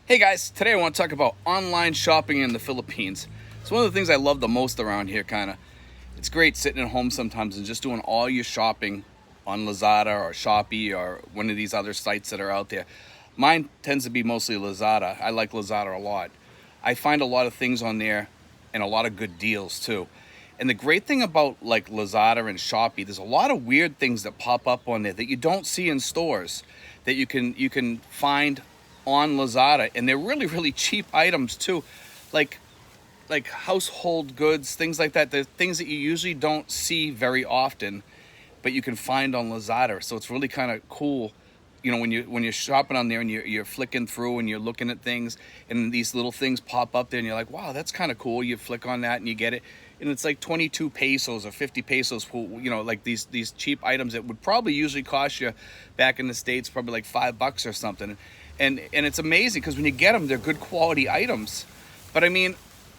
Hey guys, today I want to talk about online shopping in the Philippines. It's one of the things I love the most around here, kind of. It's great sitting at home sometimes and just doing all your shopping on Lazada or Shopee or one of these other sites that are out there. Mine tends to be mostly Lazada. I like Lazada a lot. I find a lot of things on there and a lot of good deals too. And the great thing about like Lazada and Shopee, there's a lot of weird things that pop up on there that you don't see in stores that you can find on Lazada, and they're really cheap items too, like household goods, things like that. They're things that you usually don't see very often, but you can find on Lazada. So it's really kind of cool, you know, when you're shopping on there and you're flicking through and you're looking at things, and these little things pop up there, and you're like, wow, that's kind of cool. You flick on that and you get it, and it's like 22 pesos or 50 pesos for, you know, like these cheap items that would probably usually cost you back in the States probably like $5 or something. And it's amazing because when you get them, they're good quality items. But I mean,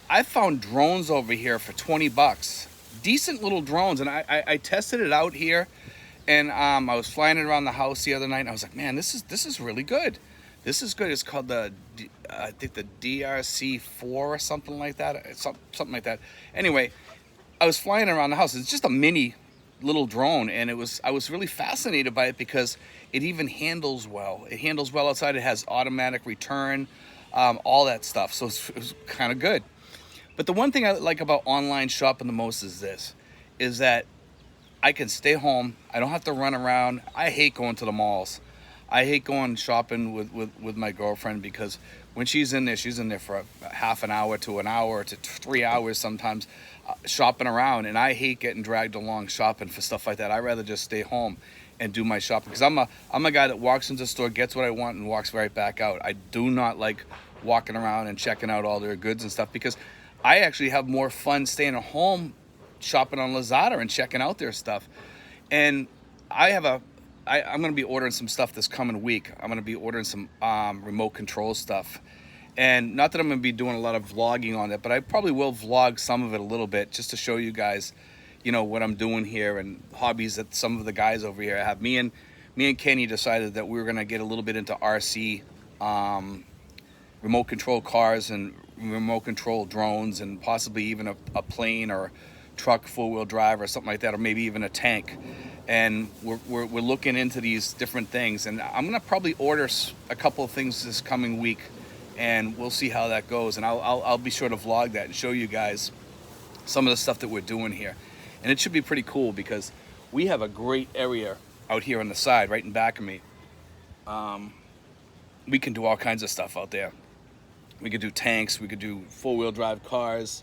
I found drones over here for 20 bucks, decent little drones, and I tested it out here, and I was flying it around the house the other night, and I was like, man, this is really good. This is good. It's called I think the DRC4 or something like that, something like that. Anyway, I was flying around the house. It's just a mini little drone, and I was really fascinated by it because it even handles well. It handles well outside. It has automatic return, all that stuff. So it was kind of good. But the one thing I like about online shopping the most is that I can stay home. I don't have to run around. I hate going to the malls. I hate going shopping with my girlfriend because when she's in there for a half an hour to an hour to 3 hours sometimes, shopping around, and I hate getting dragged along shopping for stuff like that. I'd rather just stay home and do my shopping because I'm a guy that walks into the store, gets what I want, and walks right back out. I do not like walking around and checking out all their goods and stuff because I actually have more fun staying at home shopping on Lazada and checking out their stuff. And I'm going to be ordering some stuff this coming week. I'm going to be ordering some remote control stuff. And not that I'm going to be doing a lot of vlogging on it, but I probably will vlog some of it a little bit just to show you guys, you know, what I'm doing here and hobbies that some of the guys over here have. Me and Kenny decided that we were going to get a little bit into RC, remote control cars and remote control drones, and possibly even a plane or truck, four-wheel drive or something like that, or maybe even a tank. And we're looking into these different things, and I'm gonna probably order a couple of things this coming week, and we'll see how that goes. And I'll be sure to vlog that and show you guys some of the stuff that we're doing here. And it should be pretty cool because we have a great area out here on the side, right in back of me. We can do all kinds of stuff out there. We could do tanks, we could do four-wheel drive cars.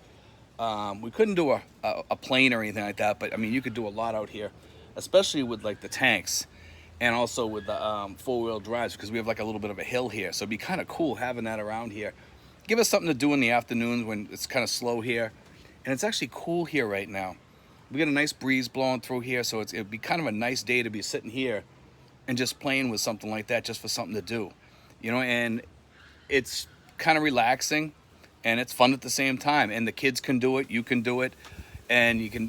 We couldn't do a plane or anything like that, but I mean, you could do a lot out here, especially with like the tanks and also with the four-wheel drives, because we have like a little bit of a hill here. So it'd be kind of cool having that around here. Give us something to do in the afternoons when it's kind of slow here. And it's actually cool here right now. We get a nice breeze blowing through here, so it'd be kind of a nice day to be sitting here and just playing with something like that, just for something to do, you know. And it's kind of relaxing and it's fun at the same time, and the kids can do it, you can do it, and you can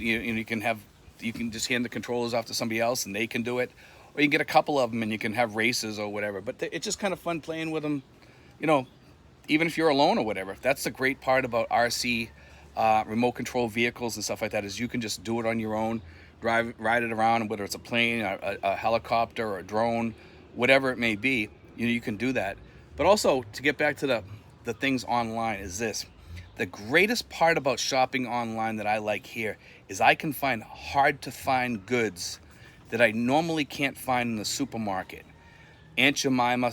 just hand the controllers off to somebody else and they can do it, or you can get a couple of them and you can have races or whatever. But it's just kind of fun playing with them, you know, even if you're alone or whatever. That's the great part about RC, remote control vehicles and stuff like that, is you can just do it on your own, ride it around, whether it's a plane, a helicopter, or a drone, whatever it may be. You know, you can do that. But also, to get back to the things online, is this: the greatest part about shopping online that I like here is I can find hard to find goods that I normally can't find in the supermarket. Aunt Jemima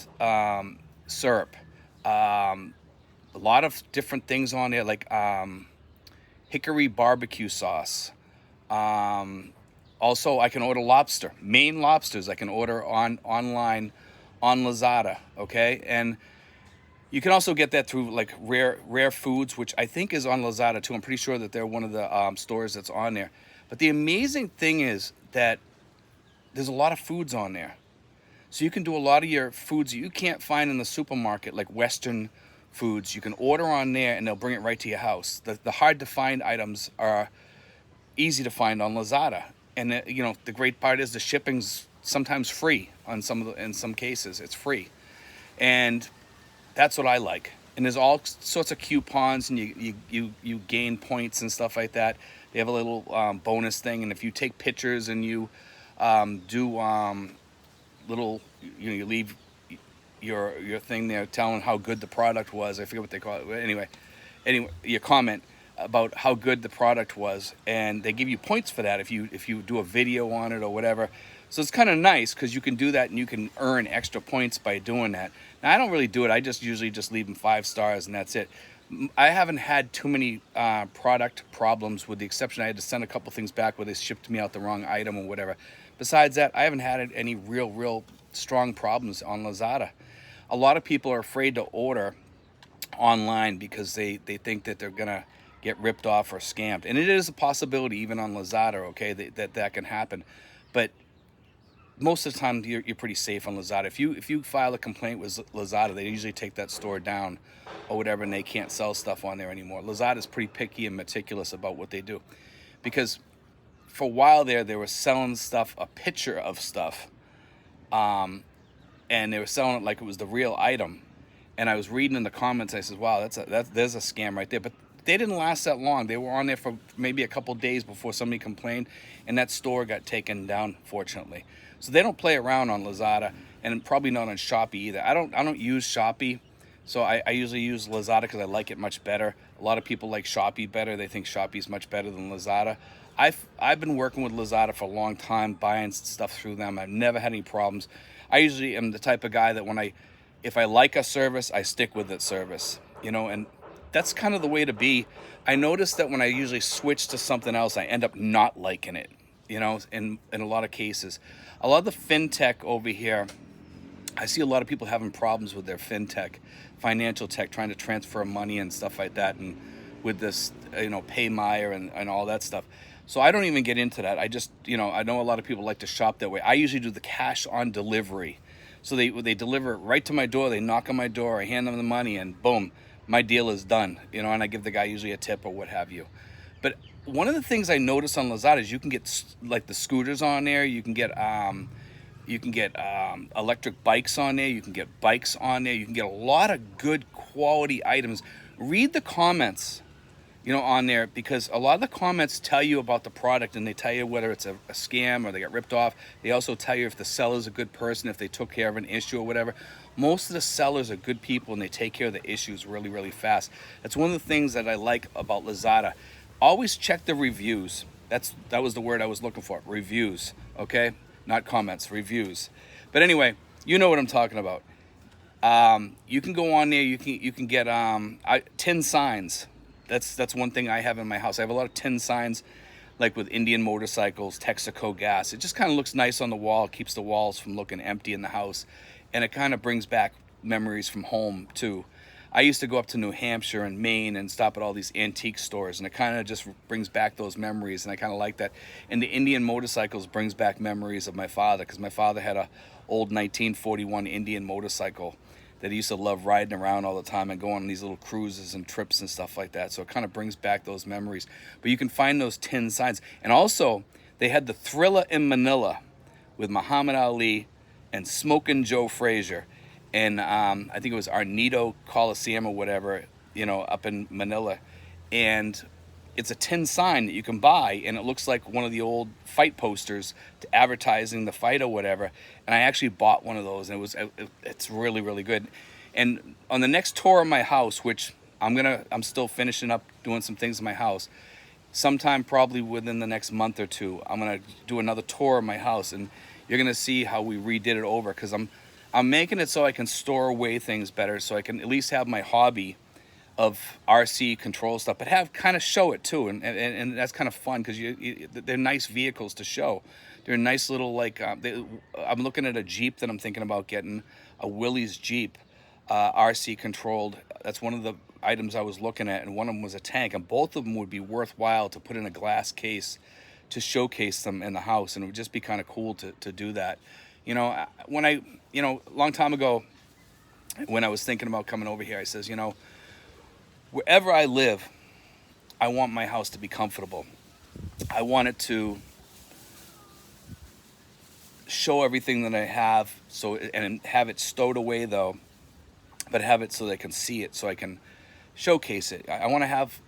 syrup, a lot of different things on there, like hickory barbecue sauce. Also, I can order lobster, Maine lobsters. I can order online on Lazada, okay? And you can also get that through like rare foods, which I think is on Lazada too. I'm pretty sure that they're one of the stores that's on there. But the amazing thing is that there's a lot of foods on there. So you can do a lot of your foods that you can't find in the supermarket, like Western foods. You can order on there and they'll bring it right to your house. The hard to find items are easy to find on Lazada. And you know, the great part is the shipping's sometimes free on in some cases it's free. And That's what I like. And there's all sorts of coupons, and you gain points and stuff like that. They have a little bonus thing, and if you take pictures and you do little, you leave your thing there telling how good the product was. I forget what they call it. Anyway, your comment about how good the product was, and they give you points for that if you do a video on it or whatever. So it's kind of nice because you can do that and you can earn extra points by doing that. Now, I don't really do it. I just usually just leave them 5 stars and that's it. I haven't had too many product problems, with the exception I had to send a couple things back where they shipped me out the wrong item or whatever. Besides that, I haven't had any real strong problems on Lazada. A lot of people are afraid to order online because they think that they're gonna get ripped off or scammed, and it is a possibility even on Lazada, okay, that can happen. But most of the time you're pretty safe on Lazada. If you file a complaint with Lazada, they usually take that store down or whatever, and they can't sell stuff on there anymore. Lazada is pretty picky and meticulous about what they do, because for a while they were selling stuff, a picture of stuff, and they were selling it like it was the real item. And I was reading in the comments, I said, wow, there's a scam right there. But they didn't last that long. They were on there for maybe a couple days before somebody complained, and that store got taken down, fortunately. So they don't play around on Lazada, and probably not on Shopee either. I don't use Shopee, so I usually use Lazada because I like it much better. A lot of people like Shopee better. They think Shopee's much better than Lazada. I've been working with Lazada for a long time, buying stuff through them. I've never had any problems. I usually am the type of guy that if I like a service, I stick with that service, and that's kind of the way to be. I noticed that when I usually switch to something else, I end up not liking it, in a lot of cases. A lot of the fintech over here, I see a lot of people having problems with their fintech, financial tech, trying to transfer money and stuff like that, and with this, PayMyer and all that stuff. So I don't even get into that. I just, I know a lot of people like to shop that way. I usually do the cash on delivery. So they deliver it right to my door. They knock on my door. I hand them the money, and boom, my deal is done. And I give the guy usually a tip or what have you. But one of the things I noticed on Lazada is you can get like the scooters on there. You can get electric bikes on there. You can get bikes on there. You can get a lot of good quality items. Read the comments, on there, because a lot of the comments tell you about the product, and they tell you whether it's a scam or they got ripped off. They also tell you if the seller's a good person, if they took care of an issue or whatever. Most of the sellers are good people, and they take care of the issues really fast. That's one of the things that I like about Lazada. Always check the reviews. That was the word I was looking for. Reviews, okay? Not comments, reviews. But anyway, you know what I'm talking about. You can go on there. You can get tin signs. That's one thing I have in my house. I have a lot of tin signs, like with Indian motorcycles, Texaco gas. It just kind of looks nice on the wall, keeps the walls from looking empty in the house, and it kind of brings back memories from home too. I used to go up to New Hampshire and Maine and stop at all these antique stores, and it kind of just brings back those memories, and I kind of like that. And the Indian motorcycles brings back memories of my father, because my father had a old 1941 Indian motorcycle that he used to love riding around all the time and going on these little cruises and trips and stuff like that. So it kind of brings back those memories. But you can find those tin signs. And also, they had the Thriller in Manila with Muhammad Ali and Smokin' Joe Frazier. And I think it was Arnito Coliseum or whatever, up in Manila. And it's a tin sign that you can buy, and it looks like one of the old fight posters to advertising the fight or whatever. And I actually bought one of those, and it's really good. And on the next tour of my house, which I'm still finishing up doing some things in my house, sometime probably within the next month or two, I'm gonna do another tour of my house, and you're gonna see how we redid it over, because I'm making it so I can store away things better, so I can at least have my hobby of RC control stuff, but kind of show it too, and that's kind of fun, because they're nice vehicles to show. They're nice little, I'm looking at a Jeep that I'm thinking about getting, a Willys Jeep, RC controlled. That's one of the items I was looking at, and one of them was a tank, and both of them would be worthwhile to put in a glass case to showcase them in the house, and it would just be kind of cool to do that. When a long time ago, when I was thinking about coming over here, I says, wherever I live, I want my house to be comfortable. I want it to show everything that I have, and have it stowed away though. but have it so they can see it, so I can showcase it. I want to have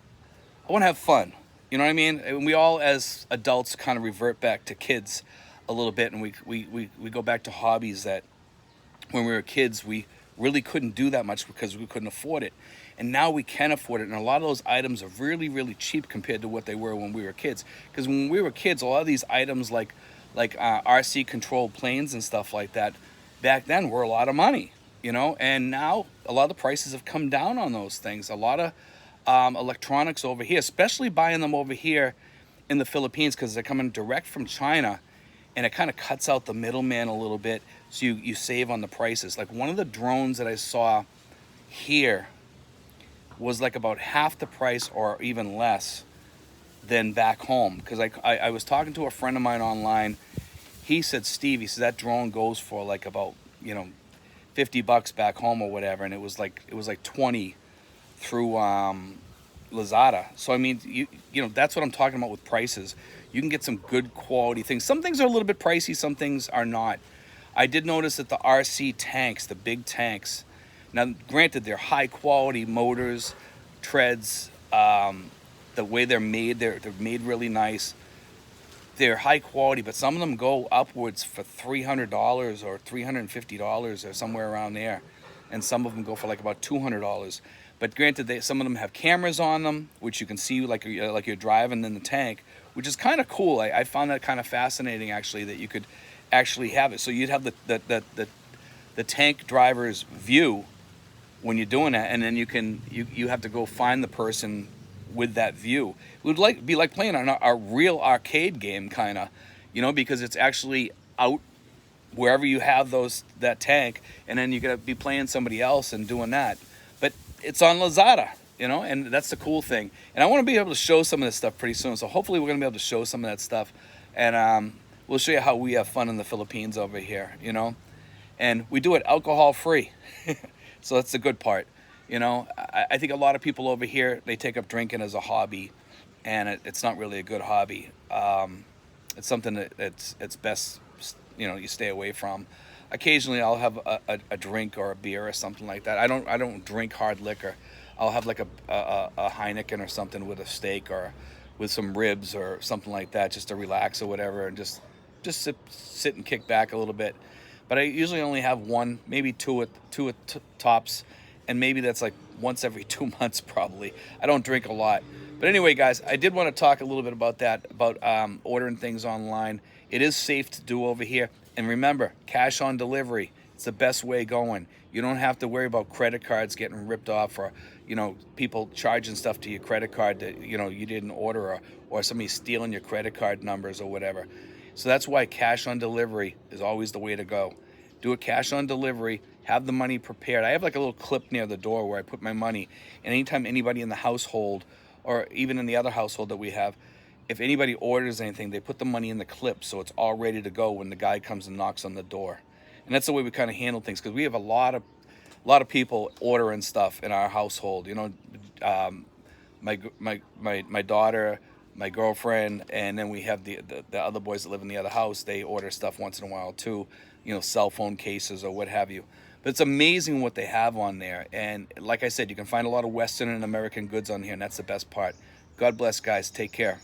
fun. You know what I mean? And we all, as adults, kind of revert back to kids a little bit, and we go back to hobbies that when we were kids we really couldn't do that much because we couldn't afford it. And now we can afford it, and a lot of those items are really, really cheap compared to what they were when we were kids. Because when we were kids, a lot of these items like RC controlled planes and stuff like that, back then were a lot of money, you know. And now a lot of the prices have come down on those things. A lot of electronics over here, especially buying them over here in the Philippines, because they're coming direct from China, and it kind of cuts out the middleman a little bit, so you save on the prices. Like one of the drones that I saw here was like about half the price or even less than back home. Because I was talking to a friend of mine online. He said, Steve, he said that drone goes for like about, you know, $50 back home or whatever, and it was like 20 through Lazada. So I mean, you know, that's what I'm talking about with prices. You can get some good quality things. Some things are a little bit pricey, some things are not. I did notice that the RC tanks, the big tanks, now granted they're high quality motors, treads, the way they're made, they're made really nice. They're high quality, but some of them go upwards for $300 or $350 or somewhere around there, and some of them go for like about $200. But granted, some of them have cameras on them, which you can see like you're driving in the tank, which is kind of cool. I found that kind of fascinating, actually, that you could actually have it. So you'd have the tank driver's view when you're doing that, and then you have to go find the person with that view. It would be like playing a real arcade game, kind of, you know, because it's actually out wherever you have that tank, and then you're gonna be playing somebody else and doing that. But it's on Lazada, you know, and that's the cool thing. And I want to be able to show some of this stuff pretty soon. So hopefully we're gonna be able to show some of that stuff, and we'll show you how we have fun in the Philippines over here, you know. And we do it alcohol free. So that's the good part, you know. I think a lot of people over here, they take up drinking as a hobby, and it's not really a good hobby. It's something that it's best, you know, you stay away from. Occasionally I'll have a drink or a beer or something like that. I don't drink hard liquor. I'll have like a Heineken or something with a steak or with some ribs or something like that, just to relax or whatever, and just sit and kick back a little bit. But I usually only have one, maybe two at tops, and maybe that's like once every 2 months probably. I don't drink a lot. But anyway, guys, I did want to talk a little bit about that, about ordering things online. It is safe to do over here. And remember, cash on delivery. It's the best way going. You don't have to worry about credit cards getting ripped off, or, you know, people charging stuff to your credit card that, you know, you didn't order, or somebody stealing your credit card numbers or whatever. So that's why cash on delivery is always the way to go. Do a cash on delivery, have the money prepared. I have like a little clip near the door where I put my money, and anytime anybody in the household, or even in the other household that we have, if anybody orders anything, they put the money in the clip so it's all ready to go when the guy comes and knocks on the door. And that's the way we kind of handle things, because we have a lot of people ordering stuff in our household. You know, my daughter, my girlfriend, and then we have the other boys that live in the other house. They order stuff once in a while too, you know, cell phone cases or what have you. But it's amazing what they have on there. And like I said, you can find a lot of Western and American goods on here, and that's the best part. God bless, guys. Take care.